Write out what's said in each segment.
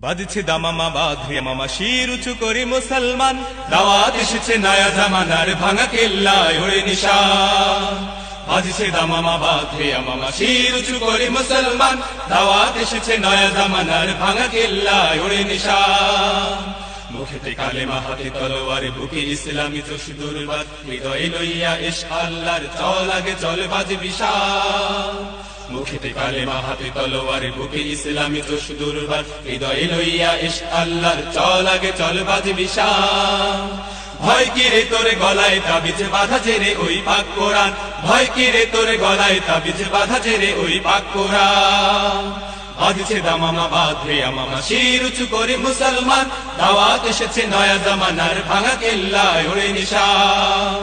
বাজছে দামামা বাঁধে মামা শির উঁচু করে মুসলমান, দাওয়াত এসেছে নয়া জামানার ভাঙা কেল্লায় ওরে নিশান। বাজছে দামামা বাঁধে মামা শির উঁচু করে মুসলমান, দাওয়াত এসেছে নয়া জামানার ভাঙা কেল্লায় ওরে নিশান। মুখেতে কালেমা হাতে তলোয়ার, বুকে ইসলামী জোশ দুর্বার, হৃদয়ে লইয়া ইশক আল্লাহর চল আগে চল বাজে বিশাল। মুখেতে কালেমা হাতে তলোয়ার, বুকে ইসলামী জোশ দুর্বার, হৃদয়ে লইয়া ইশক আল্লাহর চল আগে চল বাজে বিশাল। ভয় কি রে তোর গলায় তাবিজ বাঁধা জেরে ওই পাক কোরআন, ভয় কি রে তোর গলায় তাবিজ বাঁধা জেরে ওই পাক কোরআন। বাজছে দামামা বাঁধে মামা শির উঁচু করে মুসলমান, দাওয়াত এসেছে নয়া জামানার ভাঙা কেল্লায় ওরে নিশান।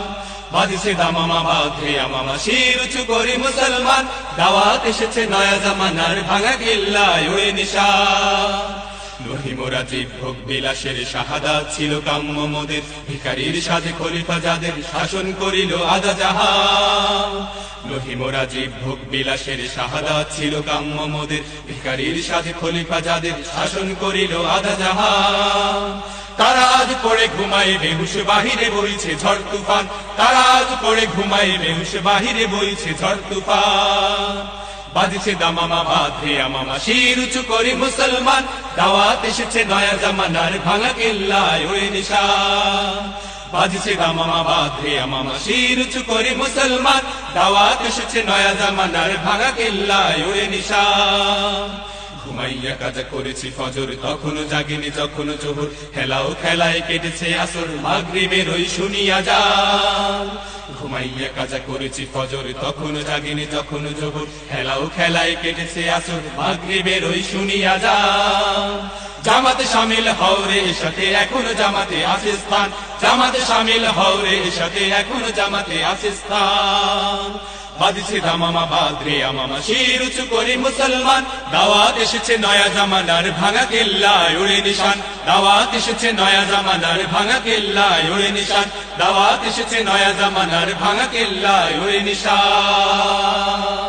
বাজছে দামামা বাঁধে মামা শির উঁচু করে মুসলমান, দাওয়াত এসেছে নয়া জামানার ভাঙা কেল্লায় ওরে নিশান। নহি মোরা জীবভোগ বিলাসের শাহাদাত ছিল কাম্য মোদের, ভিখারির সাথে খলিফা যাদের শাসন করিল আদা জাহান। নহি মোরা জীবভোগ বিলাসের শাহাদাত ছিল কাম্য মোদের, ভিখারির সাথে খলিফা যাদের শাসন করিল আদা জাহান। তারা আজ পড়ে ঘুমায় বেহুশ, বাহিরে বইছে ঝড় তুফান, তারা আজ পড়ে ঘুমায় বেহুশ, বাহিরে বইছে ঝড় তুফান। বাজছে দামামা বাঁধে মামা শির উঁচু করে মুসলমান, দাওয়াত এসেছে নয়া জামানার ভাঙা কেল্লায় ওরে নিশান। বাজছে দামামা বাঁধে মামা শির উঁচু করে মুসলমান, দাওয়াত এসেছে নয়া জামানার ভাঙা কেল্লায় ওরে নিশান। ঘুমাইয়া কাজা করেছি ফজর, তখনও জাগিনি যখন জোহর, হেলাও খেলায় কেটেছে আসর, মাগরিবের ওই শুনিয়া যান। ঘুমাইয়া কাজা করেছি ফজর, তখনও জাগিনি যখন জোহর, হেলাও খেলায় কেটেছে আসর, মাগরিবের ওই শুনিয়া যান। জামাতে শামিল হও রে সাথে এখনো জামাতে আছে স্থান, জামাতে শামিল হও রে সাথে এখনো জামাতে আছে স্থান। বাজছে দামামা বাঁধে মামা শির উঁচু করে মুসলমান, দাওয়াত এসেছে নয়া জামানার ভাঙা কেল্লায় ওরে নিশান। দাওয়াত এসেছে নয়া জামানার ভাঙা কেল্লায় ওরে নিশান, দাওয়াত এসেছে নয়া জামানার ভাঙা কেল্লায় ওরে নিশান।